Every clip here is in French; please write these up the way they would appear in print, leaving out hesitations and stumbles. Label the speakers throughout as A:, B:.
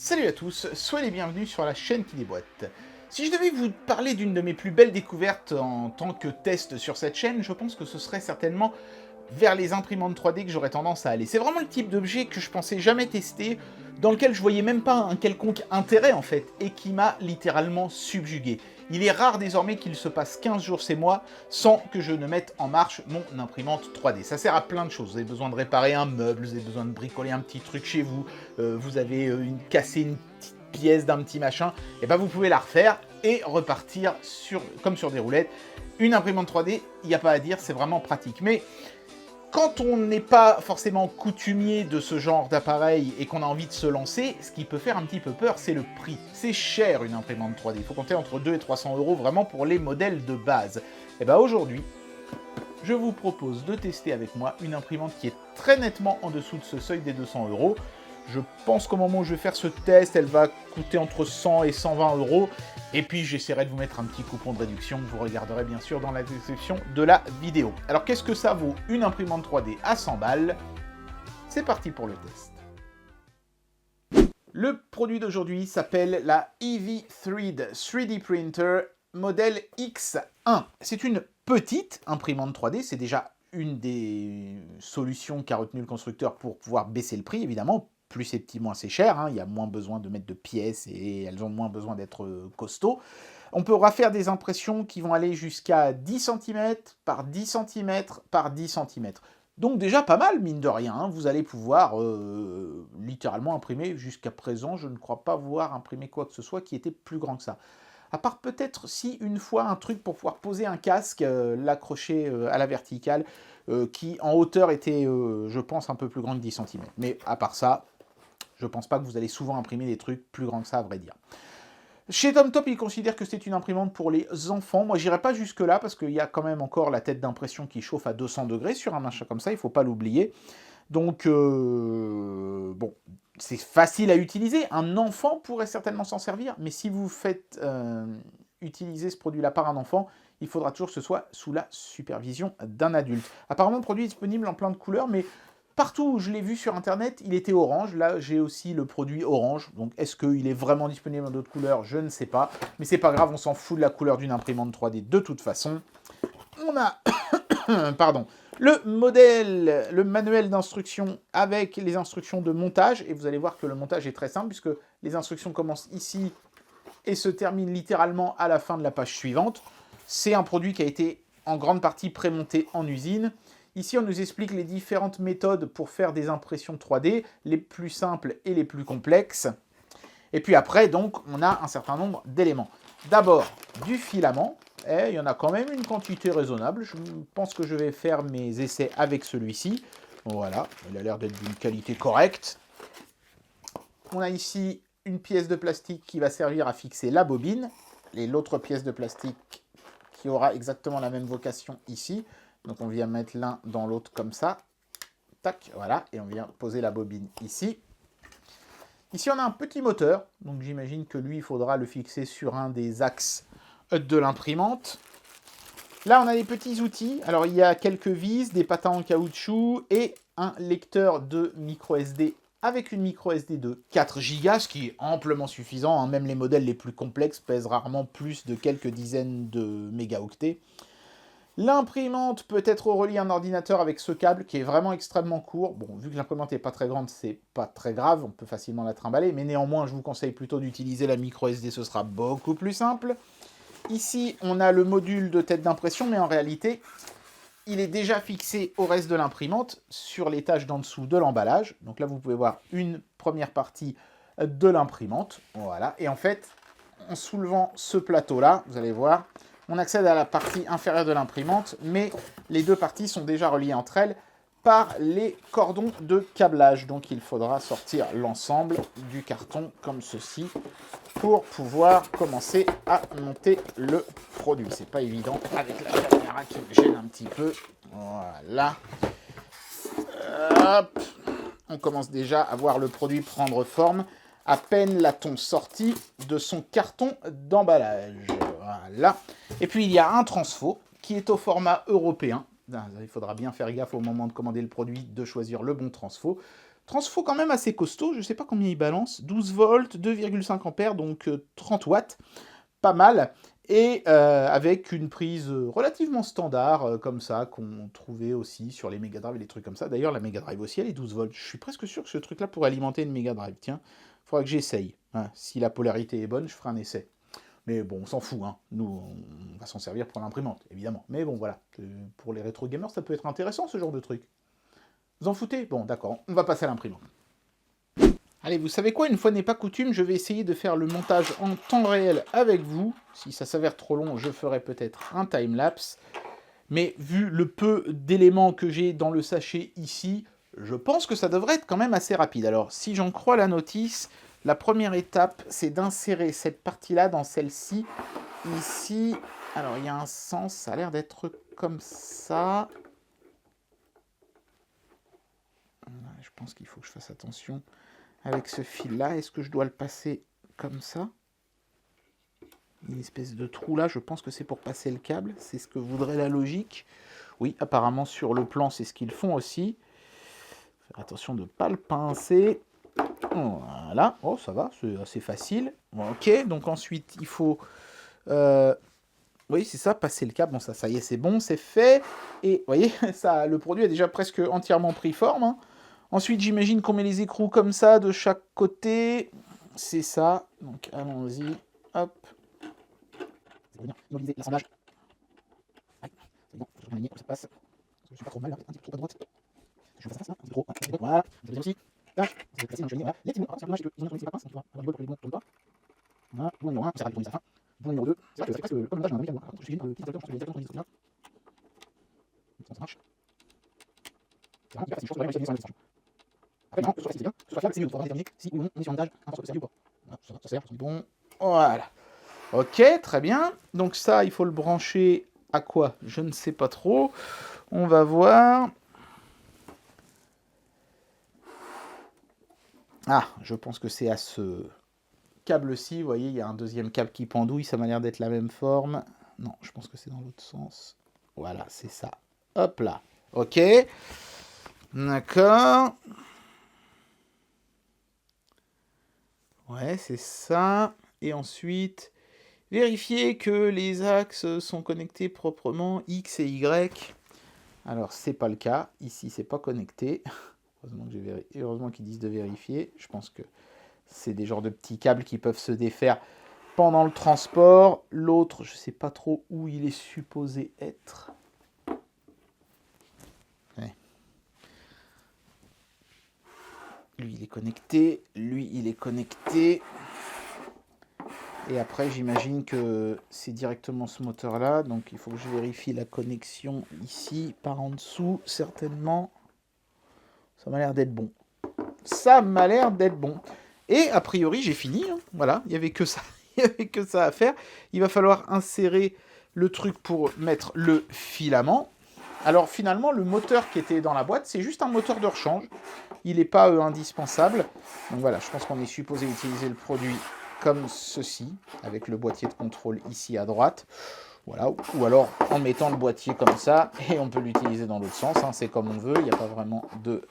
A: Salut à tous, soyez les bienvenus sur la chaîne qui déboîte. Si je devais vous parler d'une de mes plus belles découvertes en tant que test sur cette chaîne, je pense que ce serait certainement vers les imprimantes 3D que j'aurais tendance à aller. C'est vraiment le type d'objet que je pensais jamais tester, dans lequel je voyais même pas un quelconque intérêt en fait, et qui m'a littéralement subjugué. Il est rare désormais qu'il se passe 15 jours chez moi sans que je ne mette en marche mon imprimante 3D. Ça sert à plein de choses. Vous avez besoin de réparer un meuble, vous avez besoin de bricoler un petit truc chez vous, vous avez cassé une petite pièce d'un petit machin, et ben vous pouvez la refaire et repartir comme sur des roulettes. Une imprimante 3D, il n'y a pas à dire, c'est vraiment pratique. Mais quand on n'est pas forcément coutumier de ce genre d'appareil et qu'on a envie de se lancer, ce qui peut faire un petit peu peur, c'est le prix. C'est cher une imprimante 3D, il faut compter entre 2 et 300 € vraiment pour les modèles de base. Et bien aujourd'hui, je vous propose de tester avec moi une imprimante qui est très nettement en dessous de ce seuil des 200 €. Je pense qu'au moment où je vais faire ce test, elle va coûter entre 100 et 120 €. Et puis j'essaierai de vous mettre un petit coupon de réduction que vous regarderez bien sûr dans la description de la vidéo. Alors qu'est-ce que ça vaut une imprimante 3D à 100 balles? C'est parti pour le test. Le produit d'aujourd'hui s'appelle la EV-Thread 3D Printer modèle X1. C'est une petite imprimante 3D, c'est déjà une des solutions qu'a retenu le constructeur pour pouvoir baisser le prix, évidemment. Plus c'est petit, moins c'est cher, hein. Il y a moins besoin de mettre de pièces et elles ont moins besoin d'être costauds. On pourra faire des impressions qui vont aller jusqu'à 10 cm par 10 cm par 10 cm. Donc déjà pas mal, mine de rien, hein. Vous allez pouvoir littéralement imprimer. Jusqu'à présent, je ne crois pas voir imprimer quoi que ce soit qui était plus grand que ça. À part peut-être si une fois un truc pour pouvoir poser un casque, l'accrocher à la verticale, qui en hauteur était, je pense, un peu plus grand que 10 cm. Mais à part ça, je pense pas que vous allez souvent imprimer des trucs plus grands que ça, à vrai dire. Chez TomTop, ils considèrent que c'est une imprimante pour les enfants. Moi, j'irai pas jusque-là, parce qu'il y a quand même encore la tête d'impression qui chauffe à 200 degrés sur un machin comme ça, il faut pas l'oublier. Donc, bon, c'est facile à utiliser. Un enfant pourrait certainement s'en servir, mais si vous faites utiliser ce produit-là par un enfant, il faudra toujours que ce soit sous la supervision d'un adulte. Apparemment, le produit est disponible en plein de couleurs, mais partout où je l'ai vu sur internet, il était orange. Là, j'ai aussi le produit orange. Donc, est-ce qu'il est vraiment disponible en d'autres couleurs? Je ne sais pas. Mais c'est pas grave, on s'en fout de la couleur d'une imprimante 3D de toute façon. On a pardon, le modèle, le manuel d'instruction avec les instructions de montage. Et vous allez voir que le montage est très simple puisque les instructions commencent ici et se terminent littéralement à la fin de la page suivante. C'est un produit qui a été en grande partie prémonté en usine. Ici, on nous explique les différentes méthodes pour faire des impressions 3D, les plus simples et les plus complexes. Et puis après, donc, on a un certain nombre d'éléments. D'abord, du filament. Et il y en a quand même une quantité raisonnable. Je pense que je vais faire mes essais avec celui-ci. Voilà, il a l'air d'être d'une qualité correcte. On a ici une pièce de plastique qui va servir à fixer la bobine. Et l'autre pièce de plastique qui aura exactement la même vocation ici. Donc on vient mettre l'un dans l'autre comme ça. Tac, voilà. Et on vient poser la bobine ici. Ici, on a un petit moteur. Donc j'imagine que lui, il faudra le fixer sur un des axes de l'imprimante. Là, on a des petits outils. Alors, il y a quelques vis, des patins en caoutchouc et un lecteur de micro SD avec une micro SD de 4 Go, ce qui est amplement suffisant, hein. Même les modèles les plus complexes pèsent rarement plus de quelques dizaines de mégaoctets. L'imprimante peut être reliée à un ordinateur avec ce câble qui est vraiment extrêmement court. Bon, vu que l'imprimante n'est pas très grande, c'est pas très grave, on peut facilement la trimballer, mais néanmoins, je vous conseille plutôt d'utiliser la micro SD, ce sera beaucoup plus simple. Ici, on a le module de tête d'impression, mais en réalité, il est déjà fixé au reste de l'imprimante sur l'étage d'en dessous de l'emballage. Donc là, vous pouvez voir une première partie de l'imprimante. Voilà. Et en fait, en soulevant ce plateau-là, vous allez voir, on accède à la partie inférieure de l'imprimante, mais les deux parties sont déjà reliées entre elles par les cordons de câblage. Donc il faudra sortir l'ensemble du carton comme ceci pour pouvoir commencer à monter le produit. C'est pas évident avec la caméra qui me gêne un petit peu. Voilà. Hop. On commence déjà à voir le produit prendre forme. À peine l'a-t-on sorti de son carton d'emballage. Voilà. Et puis il y a un transfo qui est au format européen. Il faudra bien faire gaffe au moment de commander le produit de choisir le bon transfo. Transfo quand même assez costaud, je ne sais pas combien il balance. 12 volts, 2,5 ampères, donc 30 watts. Pas mal. Et avec une prise relativement standard, comme ça, qu'on trouvait aussi sur les Mega Drive et les trucs comme ça. D'ailleurs, la Mega Drive aussi, elle est 12 volts. Je suis presque sûr que ce truc-là pourrait alimenter une Mega Drive. Tiens, il faudra que j'essaye. Hein. Si la polarité est bonne, je ferai un essai. Mais bon, on s'en fout. Hein. Nous, on va s'en servir pour l'imprimante, évidemment. Mais bon, voilà. Pour les rétro gamers, ça peut être intéressant, ce genre de truc. Vous en foutez? Bon, d'accord. On va passer à l'imprimante. Allez, vous savez quoi, une fois n'est pas coutume, je vais essayer de faire le montage en temps réel avec vous. Si ça s'avère trop long, je ferai peut-être un time-lapse. Mais vu le peu d'éléments que j'ai dans le sachet ici, je pense que ça devrait être quand même assez rapide. Alors, si j'en crois la notice, la première étape, c'est d'insérer cette partie-là dans celle-ci. Ici, alors il y a un sens, ça a l'air d'être comme ça. Je pense qu'il faut que je fasse attention. Avec ce fil-là, est-ce que je dois le passer comme ça? Une espèce de trou là, je pense que c'est pour passer le câble. C'est ce que voudrait la logique. Oui, apparemment sur le plan, c'est ce qu'ils font aussi. Faire attention de ne pas le pincer. Voilà. Oh, ça va, c'est assez facile. Ok, donc ensuite, il faut... oui, c'est ça, passer le câble. Bon, ça y est, c'est bon, c'est fait. Et vous voyez, ça, le produit a déjà presque entièrement pris forme. Hein. Ensuite, j'imagine qu'on met les écrous comme ça de chaque côté. C'est ça. Donc, allons-y. Hop. C'est bien. Mobiliser l'assemblage. C'est bon. Je vais aligner comme ça passe. Je suis pas trop mal, là. Un petit peu trop à droite. Je fais ça, un petit peu trop. Voilà. Vous avez aussi. Tac. Vous avez placé dans le chevalier. Voilà. Les petits bouts. C'est dommage que les autres, c'est pas pince. Donc, tu vois. Alors, du bol pour les bouts, tourne pas. Voilà. Bout numéro 1. Ça va tourner sa fin. Bout numéro 2. C'est vrai que c'est presque comme le montage d'un méga. Je suis le petit directeur. Je pense que les directeurs sont les autres. Ça marche. C'est vraiment super facile. Je pense que je vais réussir à faire ça. Après, non, que ce soit facile, que ce soit fiable, c'est mieux. Il faudra déterminer si ou non on est sur un montage, importe que ça ou pas. Voilà, ça sert, c'est bon. Voilà. Ok, très bien. Donc ça, il faut le brancher à quoi? Je ne sais pas trop. On va voir. Ah, je pense que c'est à ce câble-ci. Vous voyez, il y a un deuxième câble qui pendouille. Ça m'a l'air d'être la même forme. Non, je pense que c'est dans l'autre sens. Voilà, c'est ça. Hop là. Ok. D'accord. Ouais, c'est ça. Et ensuite, vérifier que les axes sont connectés proprement, X et Y. Alors, c'est pas le cas. Ici, c'est pas connecté. Heureusement qu'ils disent de vérifier. Je pense que c'est des genres de petits câbles qui peuvent se défaire pendant le transport. L'autre, je sais pas trop où il est supposé être. Ouais. Lui, il est connecté. Lui, il est connecté. Et après, j'imagine que c'est directement ce moteur-là. Donc, il faut que je vérifie la connexion ici, par en dessous, certainement. Ça m'a l'air d'être bon. Ça m'a l'air d'être bon. Et a priori, j'ai fini. Hein. Voilà, il n'y avait que ça. Il n'y avait que ça à faire. Il va falloir insérer le truc pour mettre le filament. Alors, finalement, le moteur qui était dans la boîte, c'est juste un moteur de rechange. Il n'est pas indispensable. Donc voilà, je pense qu'on est supposé utiliser le produit comme ceci, avec le boîtier de contrôle ici à droite. Voilà, ou alors en mettant le boîtier comme ça, et on peut l'utiliser dans l'autre sens, hein, c'est comme on veut, il n'y a pas vraiment de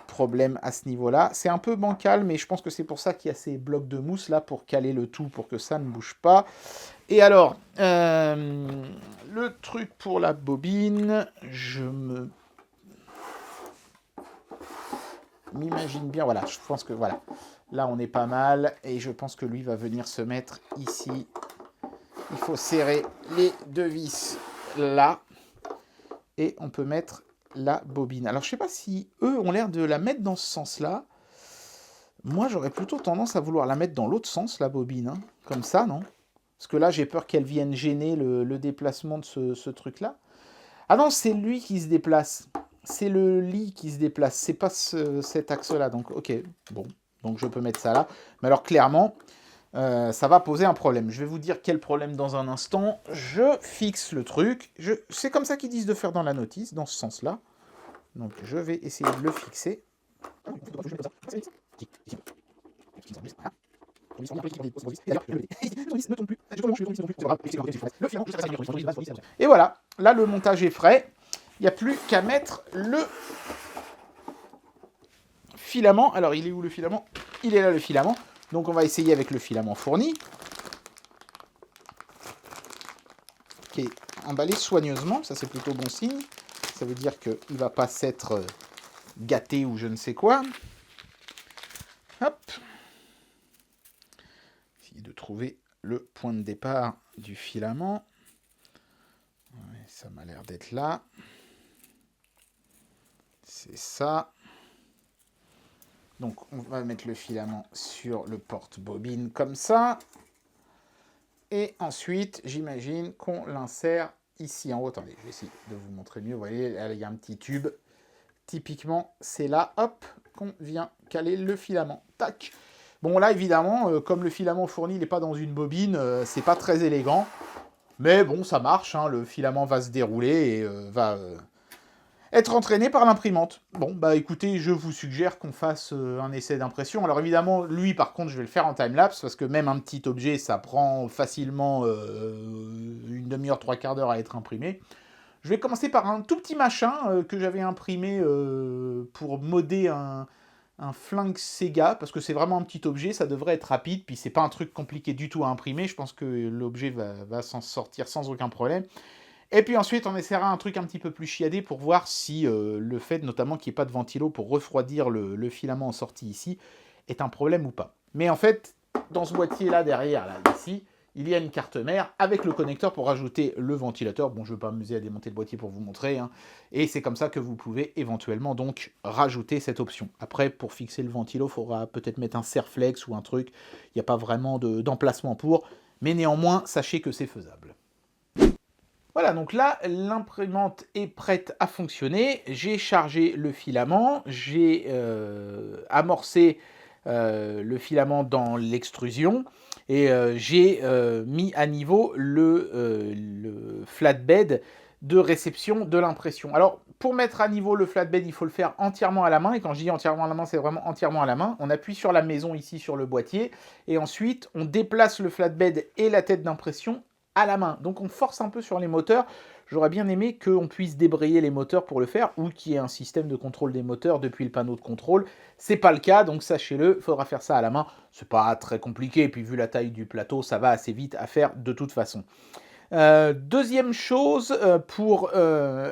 A: problème à ce niveau-là. C'est un peu bancal, mais je pense que c'est pour ça qu'il y a ces blocs de mousse là, pour caler le tout, pour que ça ne bouge pas. Et alors, le truc pour la bobine, je m'imagine bien, voilà, je pense que voilà. Là, on est pas mal, et je pense que lui va venir se mettre ici. Il faut serrer les deux vis là, et on peut mettre la bobine. Alors, je sais pas si eux ont l'air de la mettre dans ce sens-là. Moi, j'aurais plutôt tendance à vouloir la mettre dans l'autre sens, la bobine, hein. Comme ça, non? Parce que là, j'ai peur qu'elle vienne gêner le déplacement de ce truc-là. Ah non, c'est lui qui se déplace. C'est le lit qui se déplace. C'est pas cet axe-là. Donc, ok, bon. Donc je peux mettre ça là. Mais alors clairement, ça va poser un problème. Je vais vous dire quel problème dans un instant. Je fixe le truc. C'est comme ça qu'ils disent de faire dans la notice, dans ce sens-là. Donc je vais essayer de le fixer. Et voilà, là le montage est prêt. Il n'y a plus qu'à mettre le filament. Alors, il est où le filament? Il est là, le filament. Donc, on va essayer avec le filament fourni, qui est emballé soigneusement. Ça, c'est plutôt bon signe. Ça veut dire qu'il ne va pas s'être gâté ou je ne sais quoi. Hop. Essayer de trouver le point de départ du filament. Ouais, ça m'a l'air d'être là. C'est ça. Donc, on va mettre le filament sur le porte-bobine comme ça. Et ensuite, j'imagine qu'on l'insère ici en haut. Attendez, je vais essayer de vous montrer mieux. Vous voyez, il y a un petit tube. Typiquement, c'est là, hop, qu'on vient caler le filament. Tac. Bon, là, évidemment, comme le filament fourni n'est pas dans une bobine, c'est pas très élégant. Mais bon, ça marche, hein, le filament va se dérouler et va être entraîné par l'imprimante. Bon, bah écoutez, je vous suggère qu'on fasse un essai d'impression. Alors évidemment, lui, par contre, je vais le faire en time-lapse, parce que même un petit objet, ça prend facilement une demi-heure, trois quarts d'heure à être imprimé. Je vais commencer par un tout petit machin que j'avais imprimé pour modder un flingue Sega, parce que c'est vraiment un petit objet, ça devrait être rapide, puis c'est pas un truc compliqué du tout à imprimer, je pense que l'objet va s'en sortir sans aucun problème. Et puis ensuite, on essaiera un truc un petit peu plus chiadé pour voir si le fait notamment qu'il n'y ait pas de ventilo pour refroidir le filament en sortie ici est un problème ou pas. Mais en fait, dans ce boîtier-là, derrière, là, ici, il y a une carte mère avec le connecteur pour rajouter le ventilateur. Bon, je ne vais pas m'amuser à démonter le boîtier pour vous montrer, hein. Et c'est comme ça que vous pouvez éventuellement donc rajouter cette option. Après, pour fixer le ventilo, il faudra peut-être mettre un Serflex ou un truc. Il n'y a pas vraiment d'emplacement pour, mais néanmoins, sachez que c'est faisable. Voilà, donc là, l'imprimante est prête à fonctionner. J'ai chargé le filament, j'ai amorcé le filament dans l'extrusion et j'ai mis à niveau le flatbed de réception de l'impression. Alors, pour mettre à niveau le flatbed, il faut le faire entièrement à la main. Et quand je dis entièrement à la main, c'est vraiment entièrement à la main. On appuie sur la maison ici sur le boîtier et ensuite, on déplace le flatbed et la tête d'impression à la main. Donc on force un peu sur les moteurs. J'aurais bien aimé qu'on puisse débrayer les moteurs pour le faire, ou qu'il y ait un système de contrôle des moteurs depuis le panneau de contrôle. C'est pas le cas, donc sachez-le, il faudra faire ça à la main. C'est pas très compliqué, et puis vu la taille du plateau, ça va assez vite à faire de toute façon. Deuxième chose, pour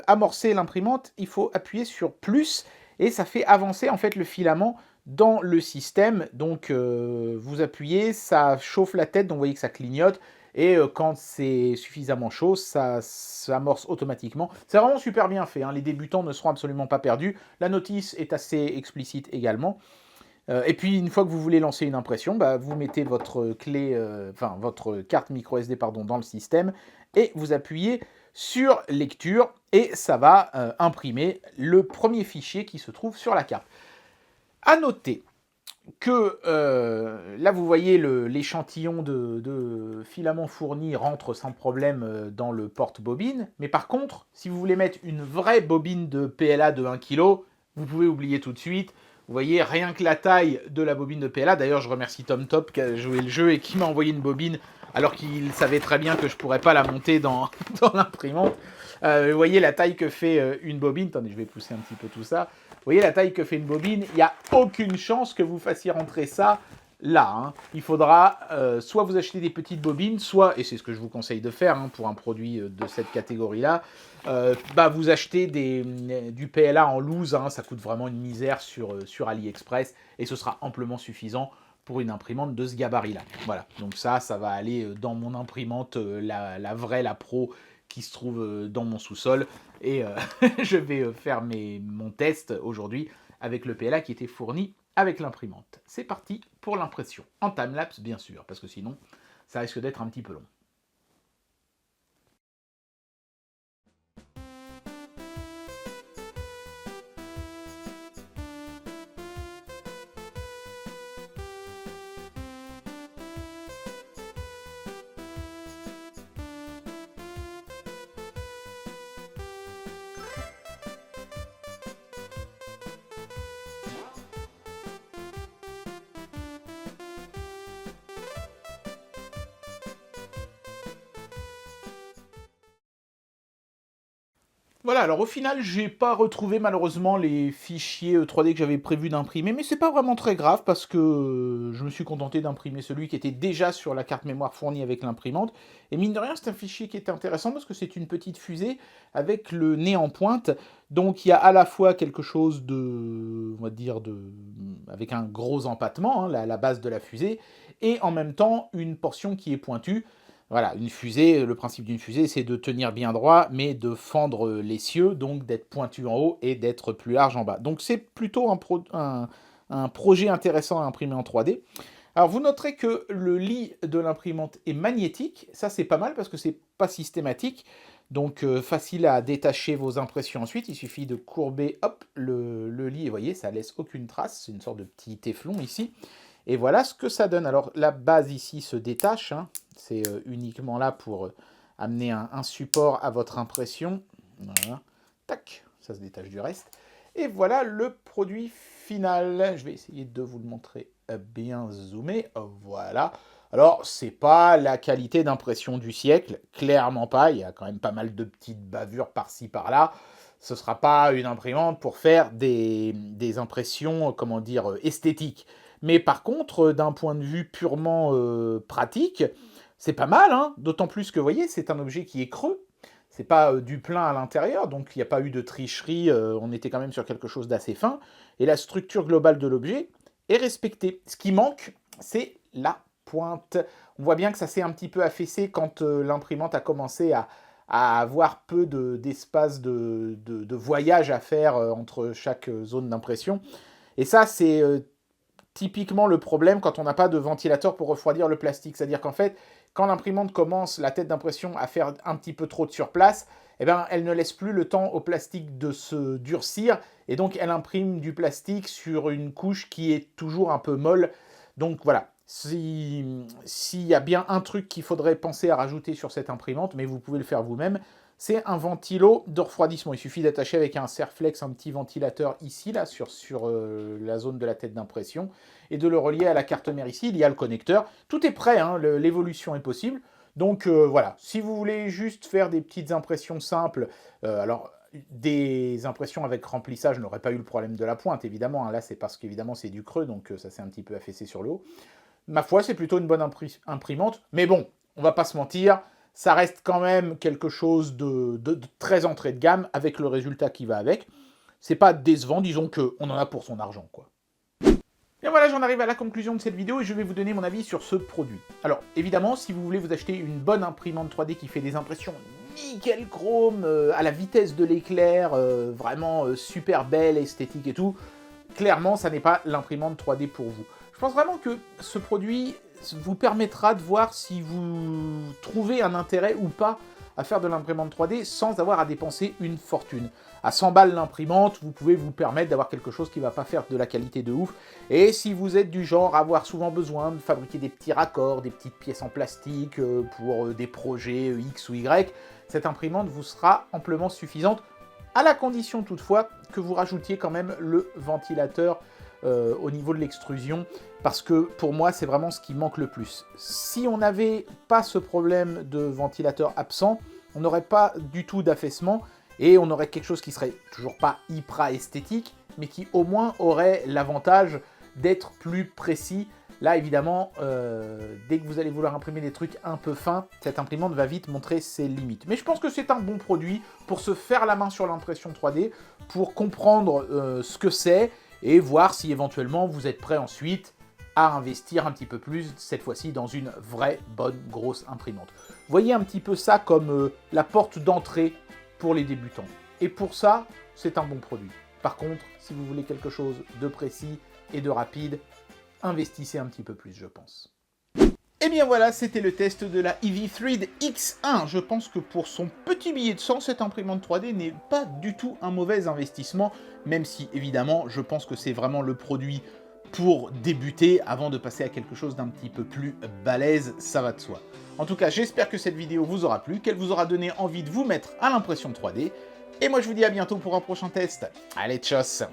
A: amorcer l'imprimante, il faut appuyer sur plus, et ça fait avancer en fait le filament dans le système. Donc vous appuyez, ça chauffe la tête, donc vous voyez que ça clignote. Et quand c'est suffisamment chaud, ça s'amorce automatiquement. C'est vraiment super bien fait, hein. Les débutants ne seront absolument pas perdus. La notice est assez explicite également. Et puis, une fois que vous voulez lancer une impression, bah, vous mettez votre clé, votre carte micro SD dans le système et vous appuyez sur lecture et ça va imprimer le premier fichier qui se trouve sur la carte. À noter que là, vous voyez l'échantillon de filament fourni rentre sans problème dans le porte-bobine. Mais par contre, si vous voulez mettre une vraie bobine de PLA de 1 kg, vous pouvez oublier tout de suite. Vous voyez, rien que la taille de la bobine de PLA. D'ailleurs, je remercie TomTop qui a joué le jeu et qui m'a envoyé une bobine alors qu'il savait très bien que je ne pourrais pas la monter dans l'imprimante. Vous voyez la taille que fait une bobine. Attendez, je vais pousser un petit peu tout ça. Vous voyez la taille que fait une bobine. Il n'y a aucune chance que vous fassiez rentrer ça là, hein. Il faudra soit vous acheter des petites bobines, soit, et c'est ce que je vous conseille de faire hein, pour un produit de cette catégorie-là, vous achetez du PLA en loose, hein, ça coûte vraiment une misère sur AliExpress, et ce sera amplement suffisant pour une imprimante de ce gabarit-là. Voilà, donc ça va aller dans mon imprimante, la vraie, la pro, qui se trouve dans mon sous-sol, et je vais faire mon test aujourd'hui avec le PLA qui était fourni avec l'imprimante. C'est parti pour l'impression. En time-lapse, bien sûr, parce que sinon, ça risque d'être un petit peu long. Voilà, alors au final, j'ai pas retrouvé malheureusement les fichiers 3D que j'avais prévu d'imprimer, mais c'est pas vraiment très grave parce que je me suis contenté d'imprimer celui qui était déjà sur la carte mémoire fournie avec l'imprimante. Et mine de rien, c'est un fichier qui était intéressant parce que c'est une petite fusée avec le nez en pointe. Donc il y a à la fois quelque chose de, on va dire, avec un gros empattement, hein, la base de la fusée, et en même temps une portion qui est pointue. Voilà, une fusée, le principe d'une fusée, c'est de tenir bien droit, mais de fendre les cieux, donc d'être pointu en haut et d'être plus large en bas. Donc c'est plutôt un projet intéressant à imprimer en 3D. Alors vous noterez que le lit de l'imprimante est magnétique, ça c'est pas mal parce que c'est pas systématique, donc facile à détacher vos impressions ensuite, il suffit de courber hop, le lit et vous voyez, ça laisse aucune trace, c'est une sorte de petit téflon ici. Et voilà ce que ça donne. Alors la base ici se détache, hein. C'est uniquement là pour amener un support à votre impression. Voilà, tac, ça se détache du reste. Et voilà le produit final. Je vais essayer de vous le montrer bien zoomé. Voilà. Alors, c'est pas la qualité d'impression du siècle, clairement pas. Il y a quand même pas mal de petites bavures par-ci par-là. Ce ne sera pas une imprimante pour faire des impressions, comment dire, esthétiques. Mais par contre, d'un point de vue purement pratique, c'est pas mal, hein, d'autant plus que, vous voyez, c'est un objet qui est creux. C'est pas du plein à l'intérieur, donc il n'y a pas eu de tricherie, on était quand même sur quelque chose d'assez fin. Et la structure globale de l'objet est respectée. Ce qui manque, c'est la pointe. On voit bien que ça s'est un petit peu affaissé quand l'imprimante a commencé à avoir peu d'espace de voyage à faire entre chaque zone d'impression. Et ça, c'est typiquement le problème quand on n'a pas de ventilateur pour refroidir le plastique. C'est-à-dire qu'en fait, quand l'imprimante commence, la tête d'impression, à faire un petit peu trop de surplace, eh ben, elle ne laisse plus le temps au plastique de se durcir, et donc elle imprime du plastique sur une couche qui est toujours un peu molle. Donc voilà, s'il y a bien un truc qu'il faudrait penser à rajouter sur cette imprimante, mais vous pouvez le faire vous-même, c'est un ventilo de refroidissement. Il suffit d'attacher avec un Serflex un petit ventilateur ici, là, sur la zone de la tête d'impression, et de le relier à la carte mère ici. Il y a le connecteur. Tout est prêt, hein, l'évolution est possible. Donc voilà, si vous voulez juste faire des petites impressions simples, alors des impressions avec remplissage n'auraient pas eu le problème de la pointe, évidemment. Hein. Là, c'est parce qu'évidemment, c'est du creux, donc ça s'est un petit peu affaissé sur le haut. Ma foi, c'est plutôt une bonne imprimante. Mais bon, on va pas se mentir, ça reste quand même quelque chose de très entrée de gamme avec le résultat qui va avec. C'est pas décevant, disons qu'on en a pour son argent, quoi. Et voilà, j'en arrive à la conclusion de cette vidéo et je vais vous donner mon avis sur ce produit. Alors, évidemment, si vous voulez vous acheter une bonne imprimante 3D qui fait des impressions nickel chrome, à la vitesse de l'éclair, vraiment super belle, esthétique et tout, clairement, ça n'est pas l'imprimante 3D pour vous. Je pense vraiment que ce produit vous permettra de voir si vous trouvez un intérêt ou pas à faire de l'imprimante 3D sans avoir à dépenser une fortune. À 100 balles l'imprimante, vous pouvez vous permettre d'avoir quelque chose qui ne va pas faire de la qualité de ouf. Et si vous êtes du genre à avoir souvent besoin de fabriquer des petits raccords, des petites pièces en plastique pour des projets X ou Y, cette imprimante vous sera amplement suffisante, à la condition toutefois que vous rajoutiez quand même le ventilateur au niveau de l'extrusion, parce que pour moi c'est vraiment ce qui manque le plus. Si on n'avait pas ce problème de ventilateur absent, on n'aurait pas du tout d'affaissement, et on aurait quelque chose qui serait toujours pas hyper esthétique, mais qui au moins aurait l'avantage d'être plus précis. Là, évidemment, dès que vous allez vouloir imprimer des trucs un peu fins, cette imprimante va vite montrer ses limites. Mais je pense que c'est un bon produit pour se faire la main sur l'impression 3D, pour comprendre ce que c'est, et voir si éventuellement vous êtes prêt ensuite à investir un petit peu plus, cette fois-ci dans une vraie bonne grosse imprimante. Voyez un petit peu ça comme la porte d'entrée pour les débutants. Et pour ça, c'est un bon produit. Par contre, si vous voulez quelque chose de précis et de rapide, investissez un petit peu plus, je pense. Et bien voilà, c'était le test de la EV3 X1. Je pense que pour son petit billet de 100, cette imprimante 3D n'est pas du tout un mauvais investissement, même si, évidemment, je pense que c'est vraiment le produit pour débuter avant de passer à quelque chose d'un petit peu plus balèze, ça va de soi. En tout cas, j'espère que cette vidéo vous aura plu, qu'elle vous aura donné envie de vous mettre à l'impression 3D. Et moi, je vous dis à bientôt pour un prochain test. Allez, tchuss!